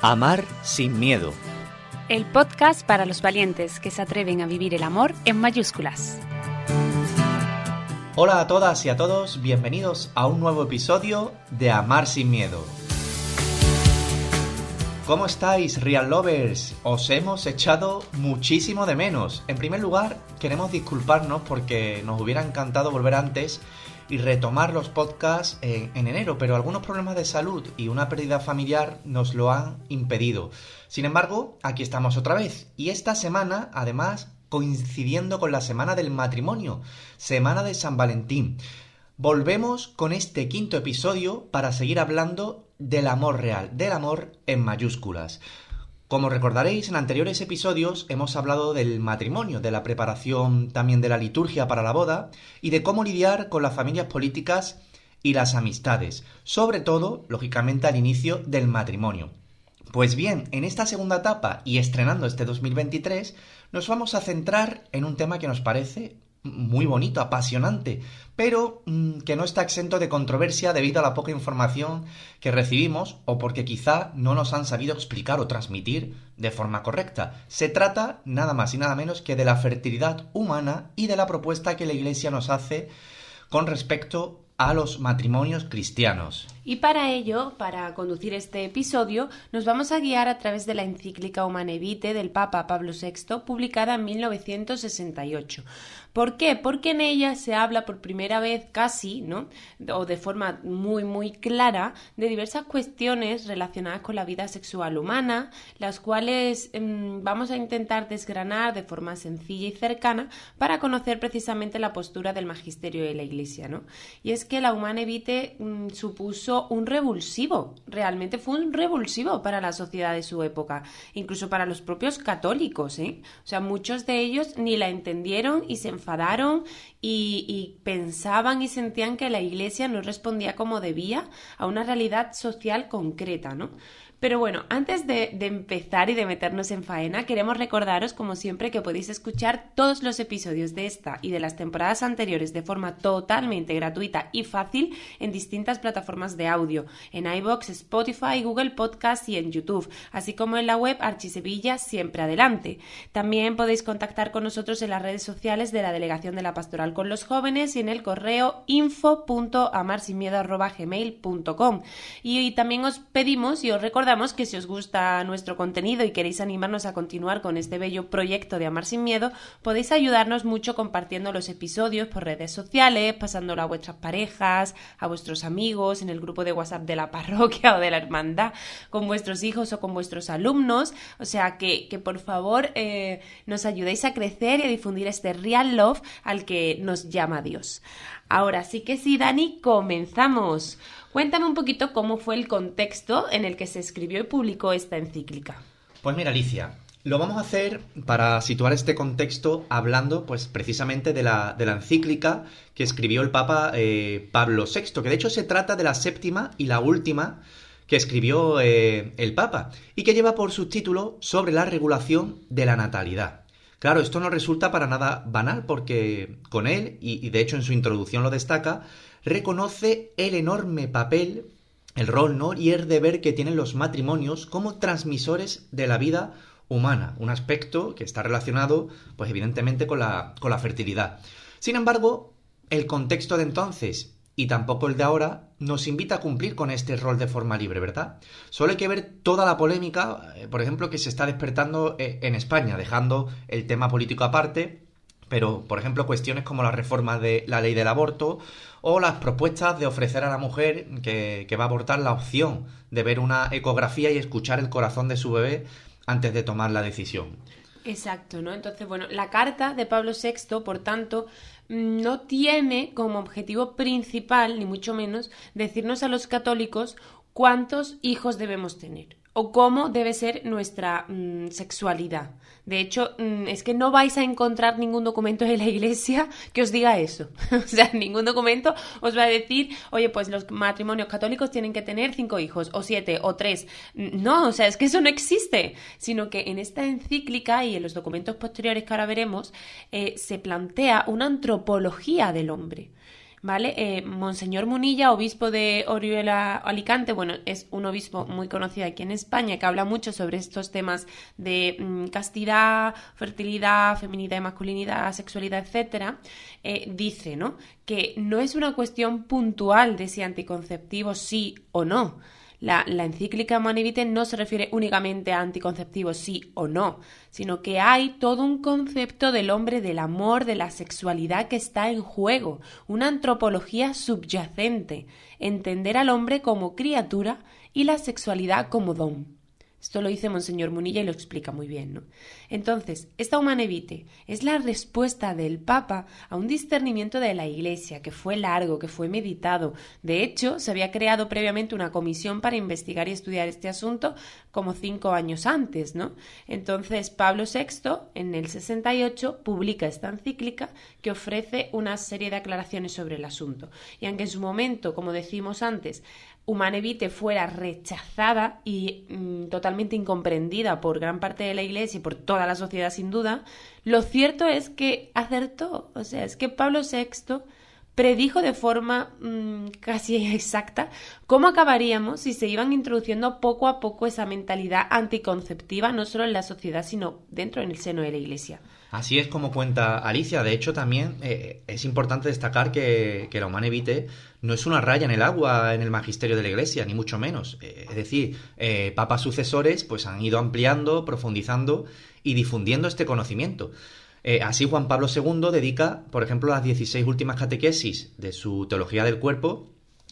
Amar sin miedo. El podcast para los valientes que se atreven a vivir el amor en mayúsculas. Hola a todas y a todos, bienvenidos a un nuevo episodio de Amar sin miedo. ¿Cómo estáis, Real Lovers? Os hemos echado muchísimo de menos. En primer lugar, queremos disculparnos porque nos hubiera encantado volver antes y retomar los podcasts en enero, pero algunos problemas de salud y una pérdida familiar nos lo han impedido. Sin embargo, aquí estamos otra vez, y esta semana, además, coincidiendo con la Semana del Matrimonio, Semana de San Valentín. Volvemos con este quinto episodio para seguir hablando del amor real, del amor en mayúsculas. Como recordaréis, en anteriores episodios hemos hablado del matrimonio, de la preparación también de la liturgia para la boda y de cómo lidiar con las familias políticas y las amistades, sobre todo, lógicamente, al inicio del matrimonio. Pues bien, en esta segunda etapa y estrenando este 2023, nos vamos a centrar en un tema que nos parece muy bonito, apasionante, pero que no está exento de controversia debido a la poca información que recibimos o porque quizá no nos han sabido explicar o transmitir de forma correcta. Se trata nada más y nada menos que de la fertilidad humana y de la propuesta que la Iglesia nos hace con respecto a los matrimonios cristianos. Y para ello, para conducir este episodio, nos vamos a guiar a través de la encíclica Humanae Vitae del Papa Pablo VI, publicada en 1968. ¿Por qué? Porque en ella se habla por primera vez casi, ¿no?, o de forma muy clara, de diversas cuestiones relacionadas con la vida sexual humana, las cuales vamos a intentar desgranar de forma sencilla y cercana para conocer precisamente la postura del magisterio de la Iglesia, ¿no? Y es que la Humanae Vitae supuso un revulsivo, realmente fue un revulsivo para la sociedad de su época, incluso para los propios católicos, ¿eh? O sea, muchos de ellos ni la entendieron y se enfadaron y pensaban y sentían que la Iglesia no respondía como debía a una realidad social concreta, ¿no? Pero bueno, antes de empezar y de meternos en faena, queremos recordaros, como siempre, que podéis escuchar todos los episodios de esta y de las temporadas anteriores de forma totalmente gratuita y fácil en distintas plataformas de audio, en iVoox, Spotify, Google Podcast y en YouTube, así como en la web Archisevilla Siempre Adelante. También podéis contactar con nosotros en las redes sociales de la Delegación de la Pastoral con los Jóvenes y en el correo info.amarsinmiedo@gmail.com. Y también os pedimos y os recordamos que si os gusta nuestro contenido y queréis animarnos a continuar con este bello proyecto de Amar sin Miedo, podéis ayudarnos mucho compartiendo los episodios por redes sociales, pasándolo a vuestras parejas, a vuestros amigos, en el grupo de WhatsApp de la parroquia o de la hermandad, con vuestros hijos o con vuestros alumnos. O sea que por favor nos ayudéis a crecer y a difundir este real love al que nos llama Dios. Ahora sí que sí, Dani, comenzamos. Cuéntame un poquito cómo fue el contexto en el que se escribió y publicó esta encíclica. Pues mira, Alicia, lo vamos a hacer para situar este contexto hablando pues precisamente de la encíclica que escribió el Papa Pablo VI, que de hecho se trata de la séptima y la última que escribió el Papa y que lleva por subtítulo Sobre la regulación de la natalidad. Claro, esto no resulta para nada banal porque con él, y de hecho en su introducción lo destaca, reconoce el enorme papel, el rol, ¿no?, y el deber que tienen los matrimonios como transmisores de la vida humana, un aspecto que está relacionado, pues evidentemente, con la fertilidad. Sin embargo, el contexto de entonces y tampoco el de ahora nos invita a cumplir con este rol de forma libre, ¿verdad? Solo hay que ver toda la polémica, por ejemplo, que se está despertando en España, dejando el tema político aparte, pero, por ejemplo, cuestiones como la reforma de la ley del aborto o las propuestas de ofrecer a la mujer que va a abortar la opción de ver una ecografía y escuchar el corazón de su bebé antes de tomar la decisión. Exacto, ¿no? Entonces, bueno, la carta de Pablo VI, por tanto, no tiene como objetivo principal, ni mucho menos, decirnos a los católicos cuántos hijos debemos tener o cómo debe ser nuestra sexualidad. De hecho, es que no vais a encontrar ningún documento de la Iglesia que os diga eso. O sea, ningún documento os va a decir, oye, pues los matrimonios católicos tienen que tener 5 hijos, o 7, o 3. No, o sea, es que eso no existe. Sino que en esta encíclica y en los documentos posteriores que ahora veremos, se plantea una antropología del hombre. ¿vale? Monseñor Munilla, obispo de Orihuela, Alicante, bueno, es un obispo muy conocido aquí en España que habla mucho sobre estos temas de castidad, fertilidad, feminidad y masculinidad, sexualidad, etcétera. Dice, ¿no?, que no es una cuestión puntual de si anticonceptivos sí o no. La encíclica Humanae Vitae no se refiere únicamente a anticonceptivos sí o no, sino que hay todo un concepto del hombre, del amor, de la sexualidad que está en juego, una antropología subyacente, entender al hombre como criatura y la sexualidad como don. Esto lo dice Monseñor Munilla y lo explica muy bien, ¿no? Entonces, esta Humanae Vitae es la respuesta del Papa a un discernimiento de la Iglesia que fue largo, que fue meditado. De hecho, se había creado previamente una comisión para investigar y estudiar este asunto como 5 años antes, ¿no? Entonces, Pablo VI, en el 68, publica esta encíclica que ofrece una serie de aclaraciones sobre el asunto. Y aunque en su momento, como decimos antes, Humanae Vitae fuera rechazada y totalmente incomprendida por gran parte de la Iglesia y por toda la sociedad sin duda, lo cierto es que acertó. O sea, es que Pablo VI predijo de forma casi exacta cómo acabaríamos si se iban introduciendo poco a poco esa mentalidad anticonceptiva, no solo en la sociedad, sino dentro en el seno de la Iglesia. Así es como cuenta Alicia. De hecho, también es importante destacar que la Humanae Vitae no es una raya en el agua en el magisterio de la Iglesia, ni mucho menos. Es decir, papas sucesores pues han ido ampliando, profundizando y difundiendo este conocimiento. Así Juan Pablo II dedica, por ejemplo, las 16 últimas catequesis de su Teología del Cuerpo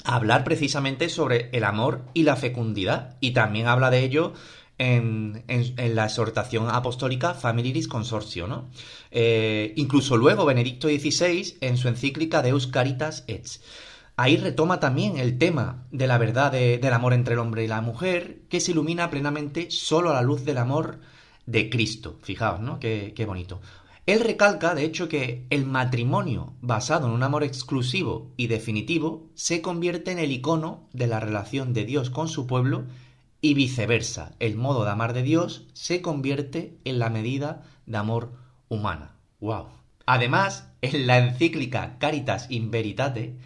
a hablar precisamente sobre el amor y la fecundidad, y también habla de ello en la exhortación apostólica Familiaris Consortio, ¿no? Incluso luego Benedicto XVI en su encíclica Deus Caritas Et. Ahí retoma también el tema de la verdad del amor entre el hombre y la mujer, que se ilumina plenamente solo a la luz del amor de Cristo. Fijaos, ¿no? Qué bonito. Él recalca, de hecho, que el matrimonio basado en un amor exclusivo y definitivo se convierte en el icono de la relación de Dios con su pueblo y viceversa. El modo de amar de Dios se convierte en la medida de amor humana. ¡Wow! Además, en la encíclica Caritas in Veritate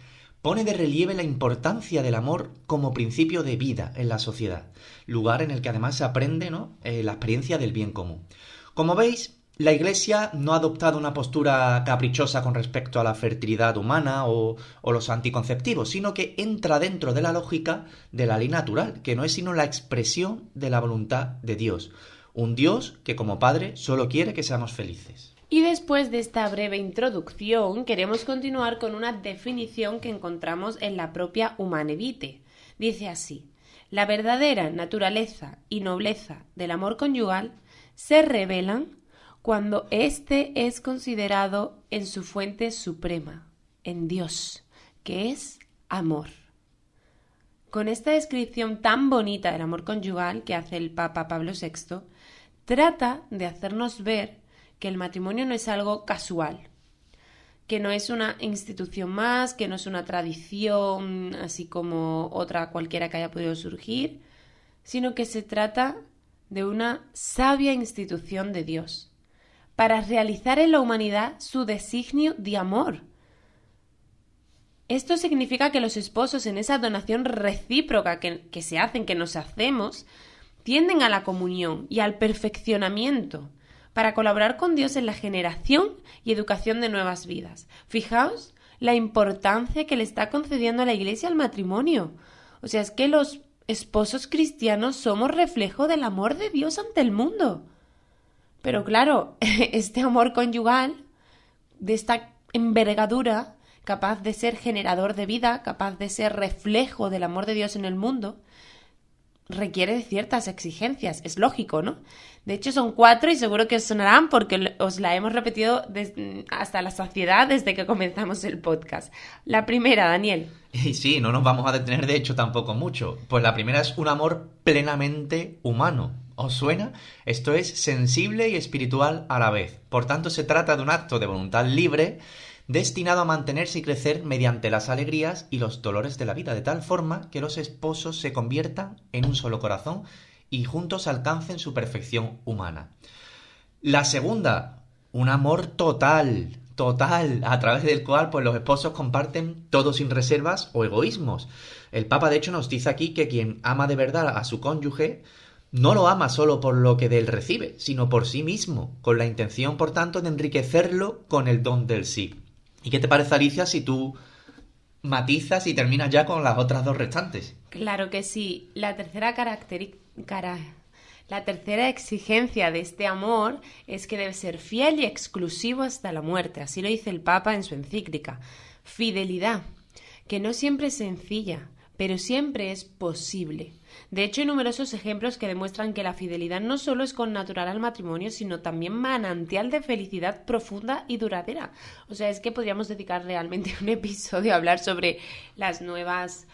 pone de relieve la importancia del amor como principio de vida en la sociedad, lugar en el que además se aprende, ¿no?, la experiencia del bien común. Como veis, la Iglesia no ha adoptado una postura caprichosa con respecto a la fertilidad humana o los anticonceptivos, sino que entra dentro de la lógica de la ley natural, que no es sino la expresión de la voluntad de Dios. Un Dios que como Padre solo quiere que seamos felices. Y después de esta breve introducción, queremos continuar con una definición que encontramos en la propia Humanae Vitae. Dice así: la verdadera naturaleza y nobleza del amor conyugal se revelan cuando éste es considerado en su fuente suprema, en Dios, que es amor. Con esta descripción tan bonita del amor conyugal que hace el Papa Pablo VI, trata de hacernos ver que el matrimonio no es algo casual, que no es una institución más, que no es una tradición así como otra cualquiera que haya podido surgir, sino que se trata de una sabia institución de Dios, para realizar en la humanidad su designio de amor. Esto significa que los esposos, en esa donación recíproca que se hacen, que nos hacemos, tienden a la comunión y al perfeccionamiento para colaborar con Dios en la generación y educación de nuevas vidas. Fijaos la importancia que le está concediendo a la Iglesia al matrimonio. O sea, es que los esposos cristianos somos reflejo del amor de Dios ante el mundo. Pero claro, este amor conyugal, de esta envergadura, capaz de ser generador de vida, capaz de ser reflejo del amor de Dios en el mundo, requiere de ciertas exigencias. Es lógico, ¿no? De hecho, son 4 y seguro que os sonarán porque os la hemos repetido hasta la saciedad desde que comenzamos el podcast. La primera, Daniel. Y sí, no nos vamos a detener de hecho tampoco mucho. Pues la primera es un amor plenamente humano. ¿Os suena? Esto es sensible y espiritual a la vez. Por tanto, se trata de un acto de voluntad libre destinado a mantenerse y crecer mediante las alegrías y los dolores de la vida, de tal forma que los esposos se conviertan en un solo corazón y juntos alcancen su perfección humana. La segunda, un amor total total a través del cual pues los esposos comparten todo sin reservas o egoísmos. El Papa de hecho nos dice aquí que quien ama de verdad a su cónyuge no lo ama solo por lo que de él recibe, sino por sí mismo, con la intención por tanto de enriquecerlo con el don del sí. ¿Y qué te parece, Alicia, si tú matizas y terminas ya con las otras dos restantes? Claro que sí. La tercera exigencia de este amor es que debe ser fiel y exclusivo hasta la muerte. Así lo dice el Papa en su encíclica. Fidelidad, que no siempre es sencilla, pero siempre es posible. De hecho, hay numerosos ejemplos que demuestran que la fidelidad no solo es connatural al matrimonio, sino también manantial de felicidad profunda y duradera. O sea, es que podríamos dedicar realmente un episodio a hablar sobre las nuevas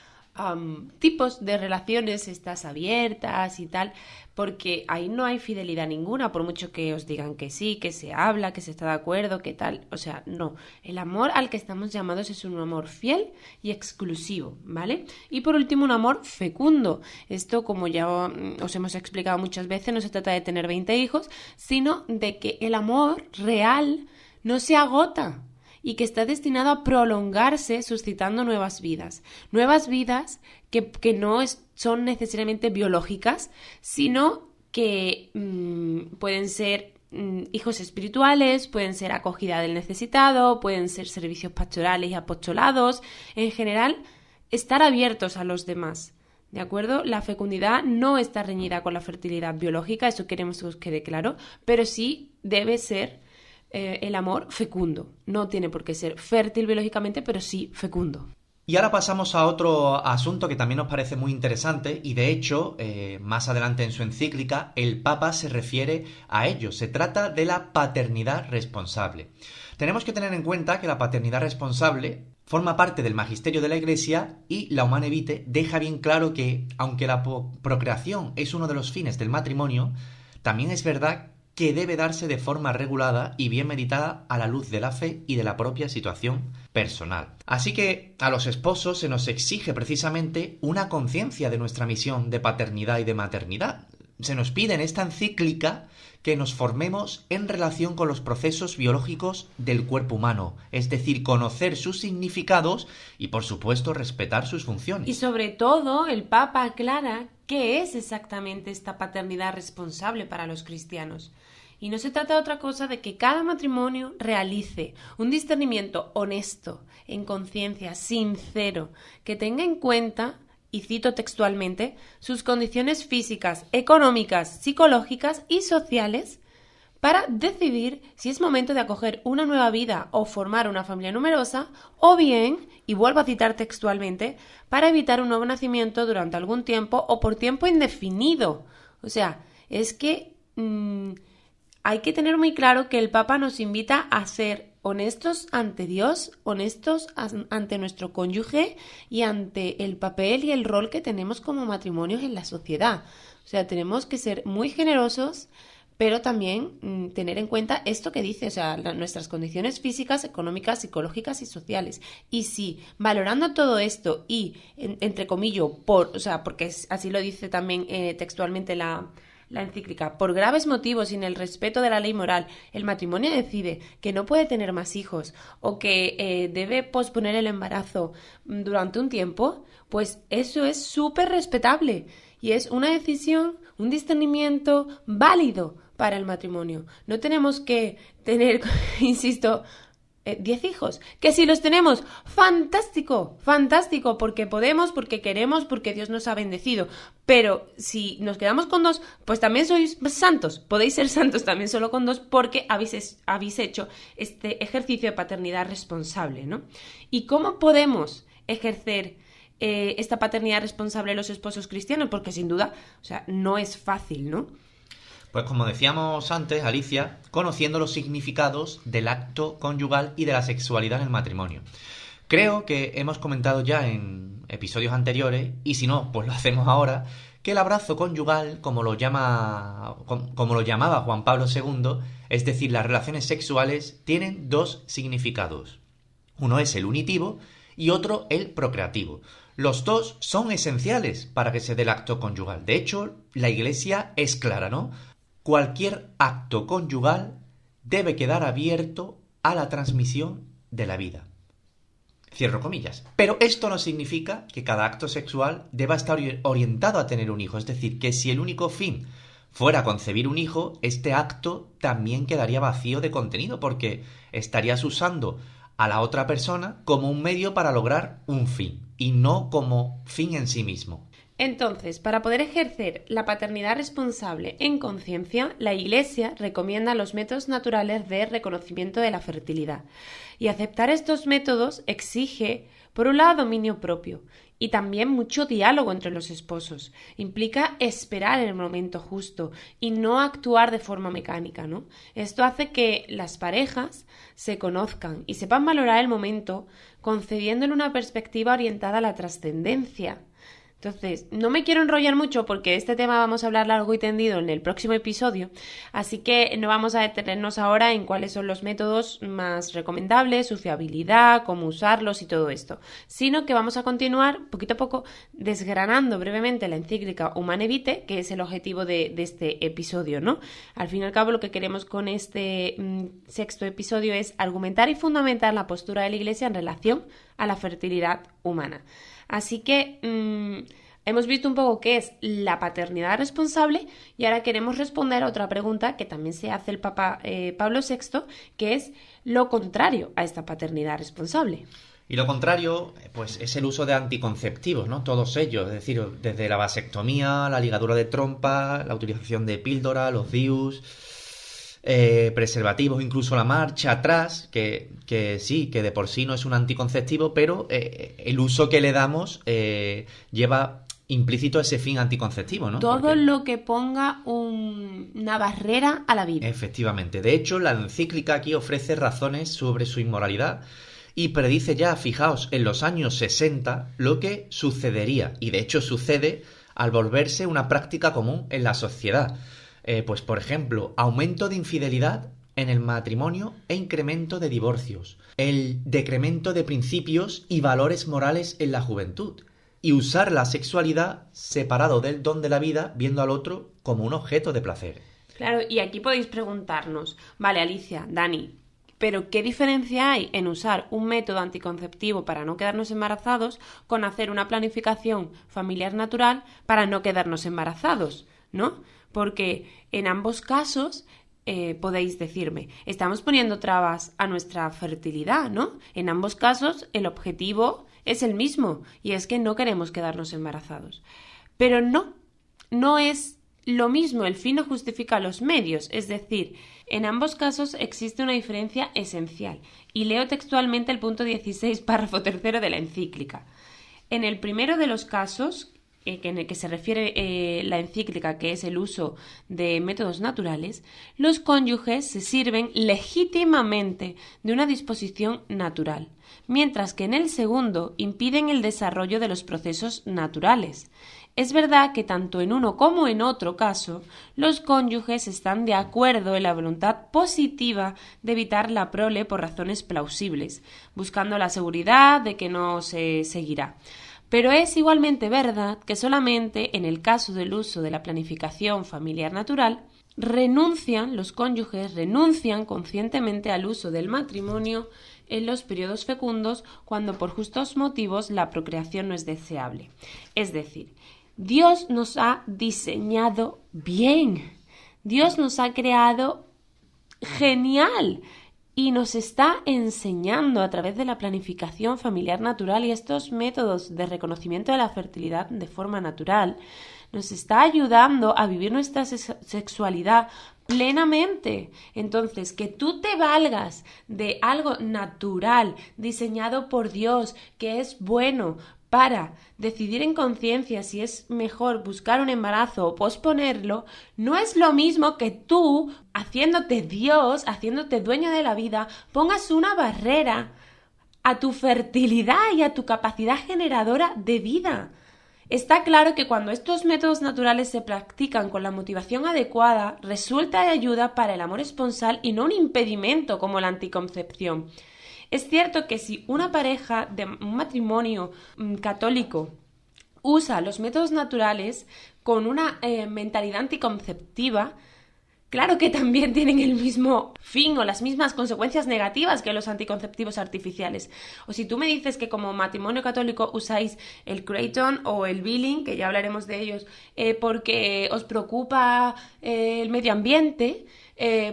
tipos de relaciones, estas abiertas y tal, porque ahí no hay fidelidad ninguna, por mucho que os digan que sí, que se habla, que se está de acuerdo, que tal, o sea, no. El amor al que estamos llamados es un amor fiel y exclusivo, ¿vale? Y por último, un amor fecundo. Esto, como ya os hemos explicado muchas veces, no se trata de tener 20 hijos, sino de que el amor real no se agota y que está destinado a prolongarse suscitando nuevas vidas que no son necesariamente biológicas, sino que pueden ser hijos espirituales, pueden ser acogida del necesitado, pueden ser servicios pastorales y apostolados, en general, estar abiertos a los demás. ¿De acuerdo? La fecundidad no está reñida con la fertilidad biológica, eso queremos que os quede claro, pero sí debe ser el amor fecundo. No tiene por qué ser fértil biológicamente, pero sí fecundo. Y ahora pasamos a otro asunto que también nos parece muy interesante y de hecho, más adelante en su encíclica, el Papa se refiere a ello. Se trata de la paternidad responsable. Tenemos que tener en cuenta que la paternidad responsable forma parte del magisterio de la Iglesia y la Humanae Vitae deja bien claro que, aunque la procreación es uno de los fines del matrimonio, también es verdad que debe darse de forma regulada y bien meditada a la luz de la fe y de la propia situación personal. Así que a los esposos se nos exige precisamente una conciencia de nuestra misión de paternidad y de maternidad. Se nos pide en esta encíclica que nos formemos en relación con los procesos biológicos del cuerpo humano, es decir, conocer sus significados y, por supuesto, respetar sus funciones. Y sobre todo, el Papa aclara qué es exactamente esta paternidad responsable para los cristianos. Y no se trata de otra cosa de que cada matrimonio realice un discernimiento honesto, en conciencia, sincero, que tenga en cuenta, y cito textualmente, sus condiciones físicas, económicas, psicológicas y sociales para decidir si es momento de acoger una nueva vida o formar una familia numerosa, o bien, y vuelvo a citar textualmente, para evitar un nuevo nacimiento durante algún tiempo o por tiempo indefinido. O sea, es que hay que tener muy claro que el Papa nos invita a ser honestos ante Dios, honestos ante nuestro cónyuge y ante el papel y el rol que tenemos como matrimonios en la sociedad. O sea, tenemos que ser muy generosos, pero también tener en cuenta esto que dice, o sea, nuestras condiciones físicas, económicas, psicológicas y sociales. Y si valorando todo esto y, entre comillas, porque así lo dice también textualmente la encíclica, por graves motivos y en el respeto de la ley moral, el matrimonio decide que no puede tener más hijos o que debe posponer el embarazo durante un tiempo, pues eso es súper respetable y es una decisión, un discernimiento válido para el matrimonio. No tenemos que tener, insisto, 10 hijos, que si los tenemos, fantástico, fantástico, porque podemos, porque queremos, porque Dios nos ha bendecido, pero si nos quedamos con 2, pues también sois santos, podéis ser santos también solo con 2 porque habéis hecho este ejercicio de paternidad responsable, ¿no? ¿Y cómo podemos ejercer esta paternidad responsable los esposos cristianos? Porque sin duda, o sea, no es fácil, ¿no? Pues como decíamos antes, Alicia, conociendo los significados del acto conyugal y de la sexualidad en el matrimonio. Creo que hemos comentado ya en episodios anteriores, y si no, pues lo hacemos ahora, que el abrazo conyugal, como lo llamaba Juan Pablo II, es decir, las relaciones sexuales, tienen 2 significados. Uno es el unitivo y otro el procreativo. Los 2 son esenciales para que se dé el acto conyugal. De hecho, la Iglesia es clara, ¿no? Cualquier acto conyugal debe quedar abierto a la transmisión de la vida. Cierro comillas. Pero esto no significa que cada acto sexual deba estar orientado a tener un hijo. Es decir, que si el único fin fuera concebir un hijo, este acto también quedaría vacío de contenido, porque estarías usando a la otra persona como un medio para lograr un fin, y no como fin en sí mismo. Entonces, para poder ejercer la paternidad responsable en conciencia, la Iglesia recomienda los métodos naturales de reconocimiento de la fertilidad. Y aceptar estos métodos exige, por un lado, dominio propio y también mucho diálogo entre los esposos. Implica esperar el momento justo y no actuar de forma mecánica, ¿no? Esto hace que las parejas se conozcan y sepan valorar el momento, concediéndole una perspectiva orientada a la trascendencia. Entonces, no me quiero enrollar mucho porque este tema vamos a hablar largo y tendido en el próximo episodio, así que no vamos a detenernos ahora en cuáles son los métodos más recomendables, su fiabilidad, cómo usarlos y todo esto, sino que vamos a continuar poquito a poco desgranando brevemente la encíclica Humanae Vitae, que es el objetivo de este episodio, ¿no? Al fin y al cabo, lo que queremos con este sexto episodio es argumentar y fundamentar la postura de la Iglesia en relación a la fertilidad humana. Así que hemos visto un poco qué es la paternidad responsable y ahora queremos responder a otra pregunta que también se hace el Papa Pablo VI, que es lo contrario a esta paternidad responsable. Y lo contrario, pues es el uso de anticonceptivos, ¿no? Todos ellos, es decir, desde la vasectomía, la ligadura de trompa, la utilización de píldora, los DIUs, preservativos, incluso la marcha atrás, que sí, que de por sí no es un anticonceptivo, pero el uso que le damos lleva implícito ese fin anticonceptivo, ¿no? Todo lo que ponga una barrera a la vida. Efectivamente. De hecho, la encíclica aquí ofrece razones sobre su inmoralidad y predice ya, fijaos, en los años 60 lo que sucedería, y de hecho sucede al volverse una práctica común en la sociedad. Pues, por ejemplo, aumento de infidelidad en el matrimonio e incremento de divorcios, el decremento de principios y valores morales en la juventud, y usar la sexualidad separado del don de la vida, viendo al otro como un objeto de placer. Claro, y aquí podéis preguntarnos, vale, Alicia, Dani, pero ¿qué diferencia hay en usar un método anticonceptivo para no quedarnos embarazados con hacer una planificación familiar natural para no quedarnos embarazados, ¿no? Porque en ambos casos podéis decirme, estamos poniendo trabas a nuestra fertilidad, ¿no? En ambos casos el objetivo es el mismo y es que no queremos quedarnos embarazados. Pero no es lo mismo, el fin no justifica los medios, es decir, en ambos casos existe una diferencia esencial y leo textualmente el punto 16, párrafo 3 de la encíclica. En el primero de los casos, en el que se refiere la encíclica, que es el uso de métodos naturales, los cónyuges se sirven legítimamente de una disposición natural, mientras que en el segundo impiden el desarrollo de los procesos naturales. Es verdad que tanto en uno como en otro caso, los cónyuges están de acuerdo en la voluntad positiva de evitar la prole por razones plausibles, buscando la seguridad de que no se seguirá. Pero es igualmente verdad que solamente en el caso del uso de la planificación familiar natural, los cónyuges renuncian conscientemente al uso del matrimonio en los periodos fecundos cuando por justos motivos la procreación no es deseable. Es decir, Dios nos ha diseñado bien, Dios nos ha creado genial y nos está enseñando a través de la planificación familiar natural y estos métodos de reconocimiento de la fertilidad de forma natural, nos está ayudando a vivir nuestra sexualidad plenamente. Entonces, que tú te valgas de algo natural, diseñado por Dios, que es bueno, para decidir en conciencia si es mejor buscar un embarazo o posponerlo, no es lo mismo que tú, haciéndote Dios, haciéndote dueño de la vida, pongas una barrera a tu fertilidad y a tu capacidad generadora de vida. Está claro que cuando estos métodos naturales se practican con la motivación adecuada, resulta de ayuda para el amor esponsal y no un impedimento como la anticoncepción. Es cierto que si una pareja de un matrimonio católico usa los métodos naturales con una mentalidad anticonceptiva, Claro que también tienen el mismo fin o las mismas consecuencias negativas que los anticonceptivos artificiales. O si tú me dices que como matrimonio católico usáis el Creighton o el Billing, que ya hablaremos de ellos, porque os preocupa el medio ambiente,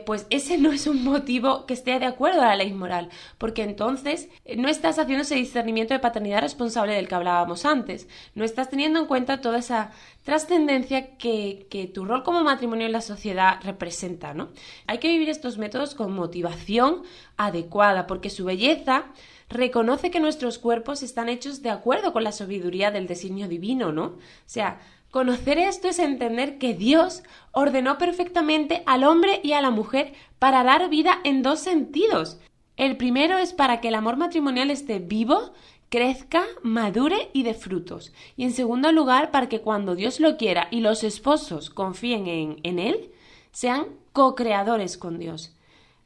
pues ese no es un motivo que esté de acuerdo a la ley moral, porque entonces no estás haciendo ese discernimiento de paternidad responsable del que hablábamos antes, no estás teniendo en cuenta toda esa trascendencia que tu rol como matrimonio en la sociedad representa, ¿no? Hay que vivir estos métodos con motivación adecuada, porque su belleza reconoce que nuestros cuerpos están hechos de acuerdo con la sabiduría del designio divino, ¿no? O sea, conocer esto es entender que Dios ordenó perfectamente al hombre y a la mujer para dar vida en dos sentidos. El primero es para que el amor matrimonial esté vivo, crezca, madure y dé frutos. Y en segundo lugar, para que cuando Dios lo quiera y los esposos confíen en Él, sean co-creadores con Dios.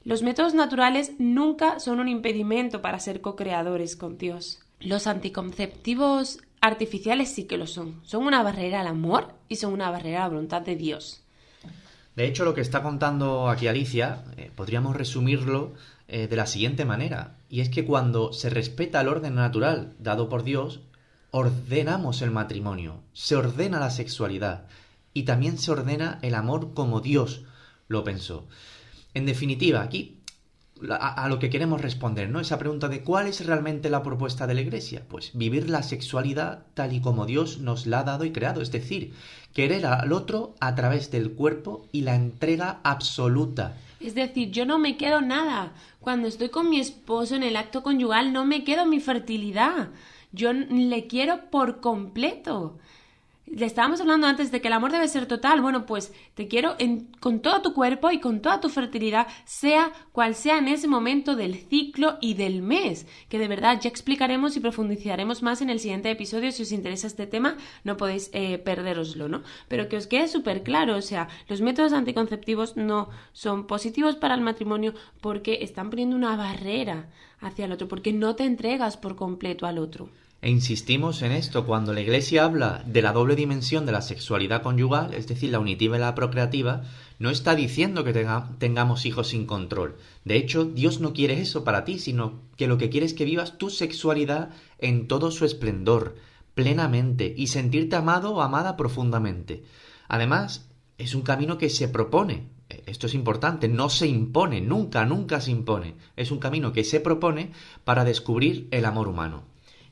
Los métodos naturales nunca son un impedimento para ser co-creadores con Dios. Los anticonceptivos artificiales sí que lo son. Son una barrera al amor y son una barrera a la voluntad de Dios. De hecho, lo que está contando aquí Alicia, podríamos resumirlo de la siguiente manera. Y es que cuando se respeta el orden natural dado por Dios, ordenamos el matrimonio, se ordena la sexualidad y también se ordena el amor como Dios lo pensó. En definitiva, aquí a lo que queremos responder, ¿no? Esa pregunta de ¿cuál es realmente la propuesta de la Iglesia? Pues vivir la sexualidad tal y como Dios nos la ha dado y creado, es decir, querer al otro a través del cuerpo y la entrega absoluta. Es decir, yo no me quedo nada. Cuando estoy con mi esposo en el acto conyugal no me quedo mi fertilidad. Yo le quiero por completo. Le estábamos hablando antes de que el amor debe ser total. Bueno, pues te quiero con todo tu cuerpo y con toda tu fertilidad, sea cual sea en ese momento del ciclo y del mes, que de verdad ya explicaremos y profundizaremos más en el siguiente episodio. Si os interesa este tema, no podéis perderoslo, ¿no? Pero que os quede súper claro, o sea, los métodos anticonceptivos no son positivos para el matrimonio porque están poniendo una barrera hacia el otro, porque no te entregas por completo al otro. E insistimos en esto cuando la Iglesia habla de la doble dimensión de la sexualidad conyugal, es decir, la unitiva y la procreativa, no está diciendo que tengamos hijos sin control. De hecho, Dios no quiere eso para ti, sino que lo que quiere es que vivas tu sexualidad en todo su esplendor, plenamente, y sentirte amado o amada profundamente. Además, es un camino que se propone. Esto es importante, no se impone, nunca se impone. Es un camino que se propone para descubrir el amor humano.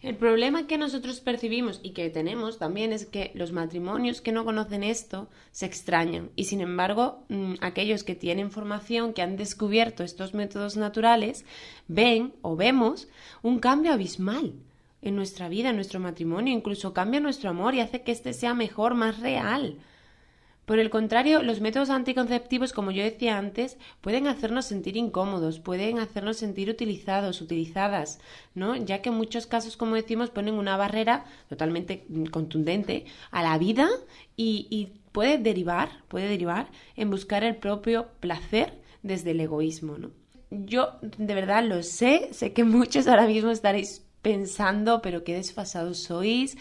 El problema que nosotros percibimos y que tenemos también es que los matrimonios que no conocen esto se extrañan y sin embargo aquellos que tienen formación, que han descubierto estos métodos naturales, ven o vemos un cambio abismal en nuestra vida, en nuestro matrimonio, incluso cambia nuestro amor y hace que este sea mejor, más real. Por el contrario, los métodos anticonceptivos, como yo decía antes, pueden hacernos sentir incómodos, pueden hacernos sentir utilizadas, ¿no? Ya que en muchos casos, como decimos, ponen una barrera totalmente contundente a la vida y puede derivar en buscar el propio placer desde el egoísmo, ¿no? Yo de verdad lo sé que muchos ahora mismo estaréis pensando, pero qué desfasados sois,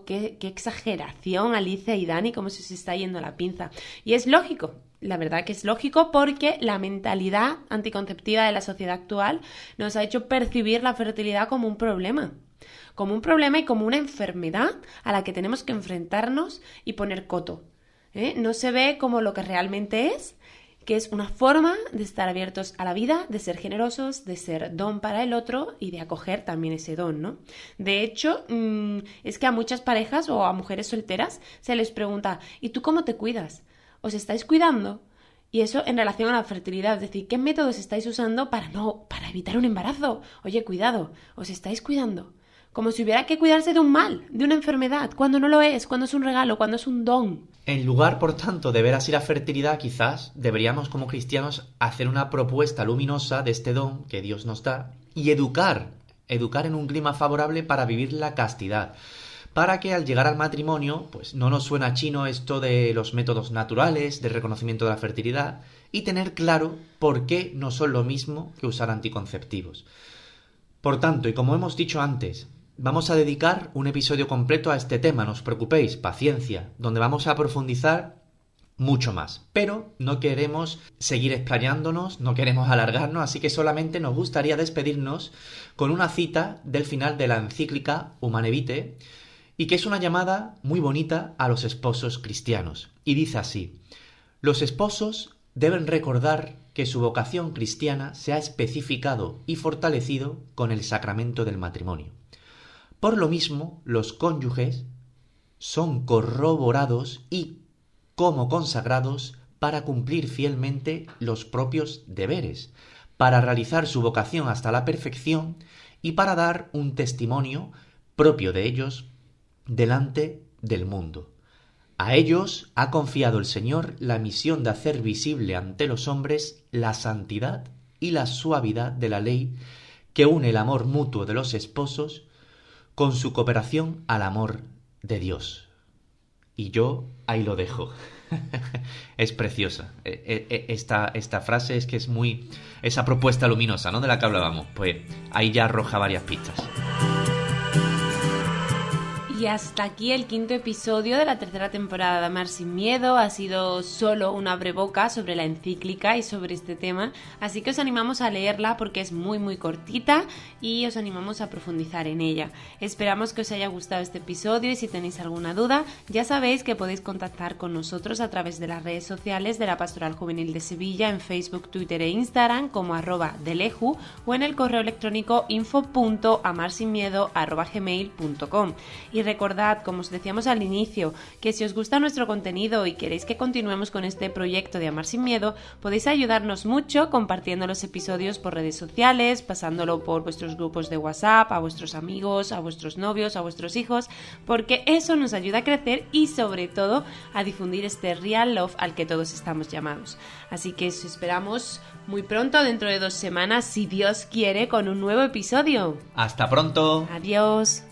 qué exageración, Alicia y Dani, cómo se os está yendo la pinza. Y es lógico, la verdad que es lógico porque la mentalidad anticonceptiva de la sociedad actual nos ha hecho percibir la fertilidad como un problema y como una enfermedad a la que tenemos que enfrentarnos y poner coto. No se ve como lo que realmente es, que es una forma de estar abiertos a la vida, de ser generosos, de ser don para el otro y de acoger también ese don, ¿no? De hecho, es que a muchas parejas o a mujeres solteras se les pregunta, ¿y tú cómo te cuidas? ¿Os estáis cuidando? Y eso en relación a la fertilidad, es decir, ¿qué métodos estáis usando para evitar un embarazo? Oye, cuidado, ¿os estáis cuidando? Como si hubiera que cuidarse de un mal, de una enfermedad, cuando no lo es, cuando es un regalo, cuando es un don. En lugar, por tanto, de ver así la fertilidad, quizás deberíamos como cristianos hacer una propuesta luminosa de este don que Dios nos da y educar en un clima favorable para vivir la castidad. Para que al llegar al matrimonio, pues no nos suena chino esto de los métodos naturales, del reconocimiento de la fertilidad y tener claro por qué no son lo mismo que usar anticonceptivos. Por tanto, y como hemos dicho antes, vamos a dedicar un episodio completo a este tema, no os preocupéis, paciencia, donde vamos a profundizar mucho más. Pero no queremos seguir explayándonos, no queremos alargarnos, así que solamente nos gustaría despedirnos con una cita del final de la encíclica Humane Vitae, y que es una llamada muy bonita a los esposos cristianos. Y dice así: los esposos deben recordar que su vocación cristiana se ha especificado y fortalecido con el sacramento del matrimonio. Por lo mismo, los cónyuges son corroborados y como consagrados para cumplir fielmente los propios deberes, para realizar su vocación hasta la perfección y para dar un testimonio propio de ellos delante del mundo. A ellos ha confiado el Señor la misión de hacer visible ante los hombres la santidad y la suavidad de la ley que une el amor mutuo de los esposos con su cooperación al amor de Dios. Y yo ahí lo dejo. Es preciosa. Esta frase es que es muy... esa propuesta luminosa, ¿no?, de la que hablábamos. Pues ahí ya arroja varias pistas. Y hasta aquí el 5º episodio de la 3ª temporada de Amar sin Miedo. Ha sido solo un abreboca sobre la encíclica y sobre este tema, así que os animamos a leerla porque es muy muy cortita y os animamos a profundizar en ella. Esperamos que os haya gustado este episodio y si tenéis alguna duda ya sabéis que podéis contactar con nosotros a través de las redes sociales de la Pastoral Juvenil de Sevilla en Facebook, Twitter e Instagram como @deleju o en el correo electrónico info.amarsinmiedo@gmail.com. Y recordad, como os decíamos al inicio, que si os gusta nuestro contenido y queréis que continuemos con este proyecto de Amar sin Miedo, podéis ayudarnos mucho compartiendo los episodios por redes sociales, pasándolo por vuestros grupos de WhatsApp, a vuestros amigos, a vuestros novios, a vuestros hijos, porque eso nos ayuda a crecer y sobre todo a difundir este real love al que todos estamos llamados. Así que os esperamos muy pronto, dentro de 2 semanas, si Dios quiere, con un nuevo episodio. ¡Hasta pronto! Adiós.